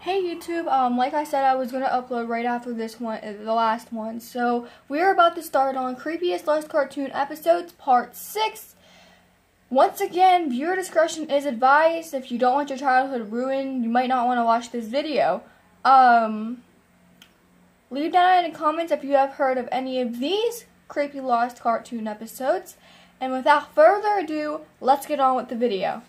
Hey YouTube, like I said, I was going to upload right after this one, the last one. So, we're about to start on Creepiest Lost Cartoon Episodes, Part 6. Once again, viewer discretion is advised. If you don't want your childhood ruined, you might not want to watch this video. Leave down in the comments if you have heard of any of these creepy Lost Cartoon episodes. And without further ado, let's get on with the video.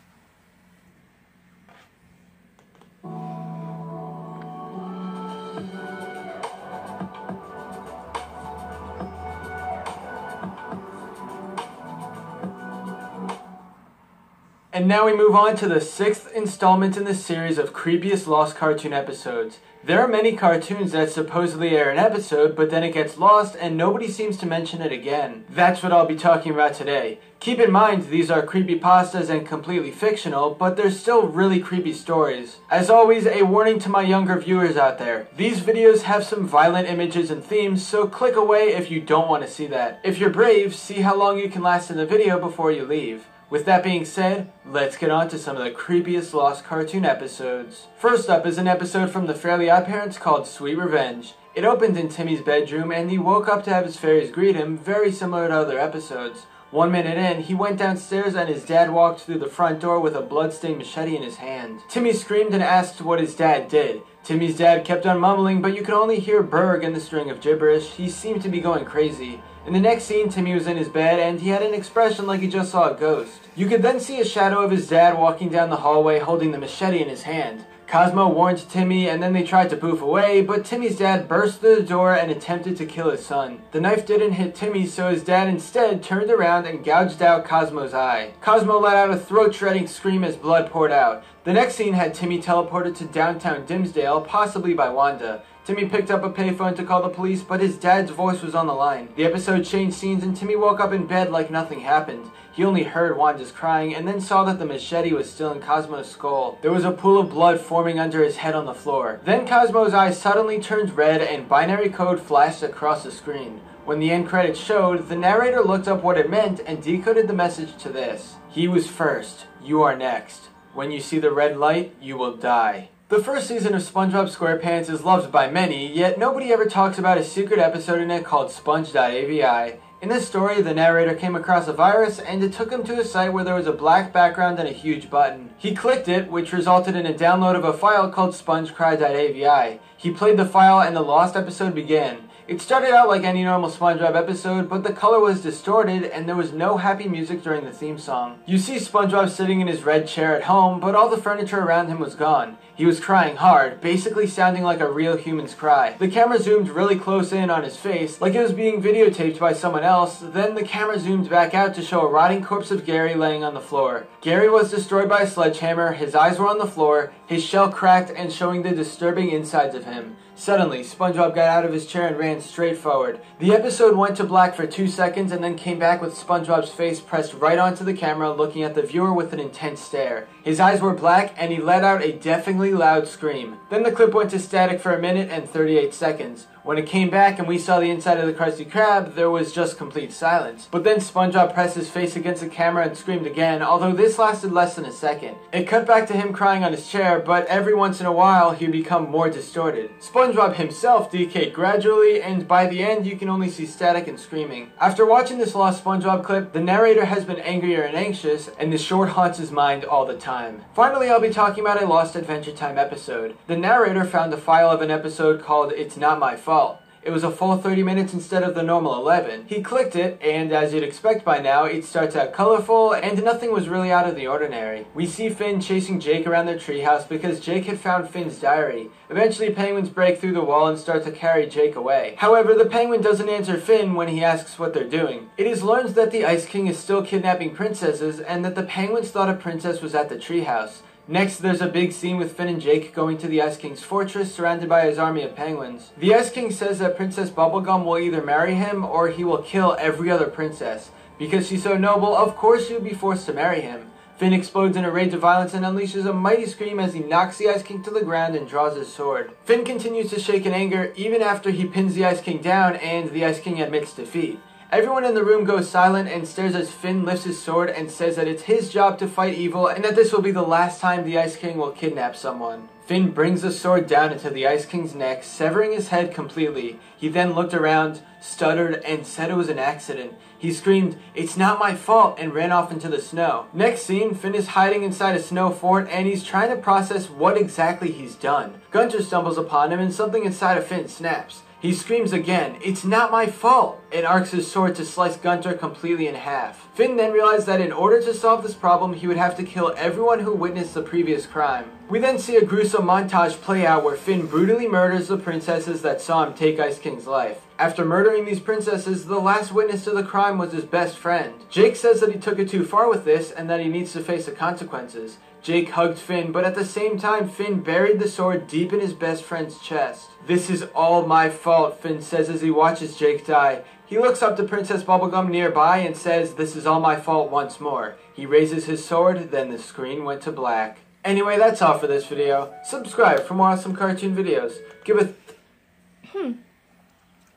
And now we move on to the 6th installment in the series of Creepiest Lost Cartoon Episodes. There are many cartoons that supposedly air an episode, but then it gets lost and nobody seems to mention it again. That's what I'll be talking about today. Keep in mind, these are creepypastas and completely fictional, but they're still really creepy stories. As always, a warning to my younger viewers out there. These videos have some violent images and themes, so click away if you don't want to see that. If you're brave, see how long you can last in the video before you leave. With that being said, let's get on to some of the creepiest Lost Cartoon episodes. First up is an episode from the Fairly OddParents called Sweet Revenge. It opened in Timmy's bedroom and he woke up to have his fairies greet him, very similar to other episodes. 1 minute in, he went downstairs and his dad walked through the front door with a bloodstained machete in his hand. Timmy screamed and asked what his dad did. Timmy's dad kept on mumbling, but you could only hear Berg and the string of gibberish. He seemed to be going crazy. In the next scene, Timmy was in his bed and he had an expression like he just saw a ghost. You could then see a shadow of his dad walking down the hallway holding the machete in his hand. Cosmo warned Timmy and then they tried to poof away, but Timmy's dad burst through the door and attempted to kill his son. The knife didn't hit Timmy, so his dad instead turned around and gouged out Cosmo's eye. Cosmo let out a throat-shredding scream as blood poured out. The next scene had Timmy teleported to downtown Dimsdale, possibly by Wanda. Timmy picked up a payphone to call the police, but his dad's voice was on the line. The episode changed scenes and Timmy woke up in bed like nothing happened. He only heard Wanda's crying and then saw that the machete was still in Cosmo's skull. There was a pool of blood forming under his head on the floor. Then Cosmo's eyes suddenly turned red and binary code flashed across the screen. When the end credits showed, the narrator looked up what it meant and decoded the message to this. He was first, you are next. When you see the red light, you will die. The first season of SpongeBob SquarePants is loved by many, yet nobody ever talks about a secret episode in it called Sponge.avi. In this story, the narrator came across a virus and it took him to a site where there was a black background and a huge button. He clicked it, which resulted in a download of a file called spongecry.avi. He played the file and the lost episode began. It started out like any normal SpongeBob episode, but the color was distorted and there was no happy music during the theme song. You see SpongeBob sitting in his red chair at home, but all the furniture around him was gone. He was crying hard, basically sounding like a real human's cry. The camera zoomed really close in on his face, like it was being videotaped by someone else, then the camera zoomed back out to show a rotting corpse of Gary laying on the floor. Gary was destroyed by a sledgehammer, his eyes were on the floor, his shell cracked and showing the disturbing insides of him. Suddenly, SpongeBob got out of his chair and ran straight forward. The episode went to black for 2 seconds and then came back with SpongeBob's face pressed right onto the camera, looking at the viewer with an intense stare. His eyes were black and he let out a deafeningly loud scream. Then the clip went to static for 1 minute and 38 seconds. When it came back and we saw the inside of the Krusty Krab, there was just complete silence. But then SpongeBob pressed his face against the camera and screamed again, although this lasted less than a second. It cut back to him crying on his chair, but every once in a while he'd become more distorted. SpongeBob himself decayed gradually, and by the end you can only see static and screaming. After watching this lost SpongeBob clip, the narrator has been angrier and anxious, and the short haunts his mind all the time. Finally, I'll be talking about a Lost Adventure Time episode. The narrator found a file of an episode called It's Not My Fault. It was a full 30 minutes instead of the normal 11. He clicked it, and as you'd expect by now, it starts out colorful, and nothing was really out of the ordinary. We see Finn chasing Jake around their treehouse because Jake had found Finn's diary. Eventually, penguins break through the wall and start to carry Jake away. However, the penguin doesn't answer Finn when he asks what they're doing. It is learned that the Ice King is still kidnapping princesses, and that the penguins thought a princess was at the treehouse. Next, there's a big scene with Finn and Jake going to the Ice King's fortress surrounded by his army of penguins. The Ice King says that Princess Bubblegum will either marry him or he will kill every other princess. Because she's so noble, of course she would be forced to marry him. Finn explodes in a rage of violence and unleashes a mighty scream as he knocks the Ice King to the ground and draws his sword. Finn continues to shake in anger even after he pins the Ice King down and the Ice King admits defeat. Everyone in the room goes silent and stares as Finn lifts his sword and says that it's his job to fight evil and that this will be the last time the Ice King will kidnap someone. Finn brings the sword down into the Ice King's neck, severing his head completely. He then looked around, stuttered, and said it was an accident. He screamed, "It's not my fault," and ran off into the snow. Next scene, Finn is hiding inside a snow fort, and he's trying to process what exactly he's done. Gunter stumbles upon him, and something inside of Finn snaps. He screams again, "It's not my fault," and arcs his sword to slice Gunter completely in half. Finn then realized that in order to solve this problem, he would have to kill everyone who witnessed the previous crime. We then see a gruesome montage play out where Finn brutally murders the princesses that saw him take Ice King's life. After murdering these princesses, the last witness to the crime was his best friend. Jake says that he took it too far with this and that he needs to face the consequences. Jake hugged Finn, but at the same time, Finn buried the sword deep in his best friend's chest. "This is all my fault," Finn says as he watches Jake die. He looks up to Princess Bubblegum nearby and says, "This is all my fault" once more. He raises his sword, then the screen went to black. Anyway, that's all for this video. Subscribe for more awesome cartoon videos. Give a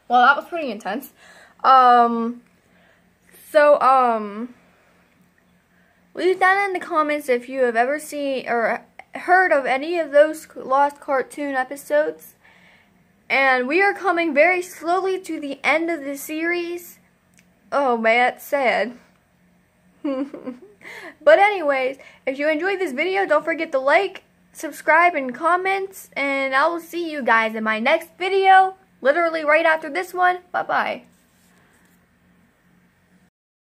Well, that was pretty intense. Leave down in the comments if you have ever seen or heard of any of those lost cartoon episodes. And we are coming very slowly to the end of the series. Oh man, that's sad. But anyways, if you enjoyed this video, don't forget to like, subscribe, and comment. And I will see you guys in my next video, literally right after this one. Bye-bye.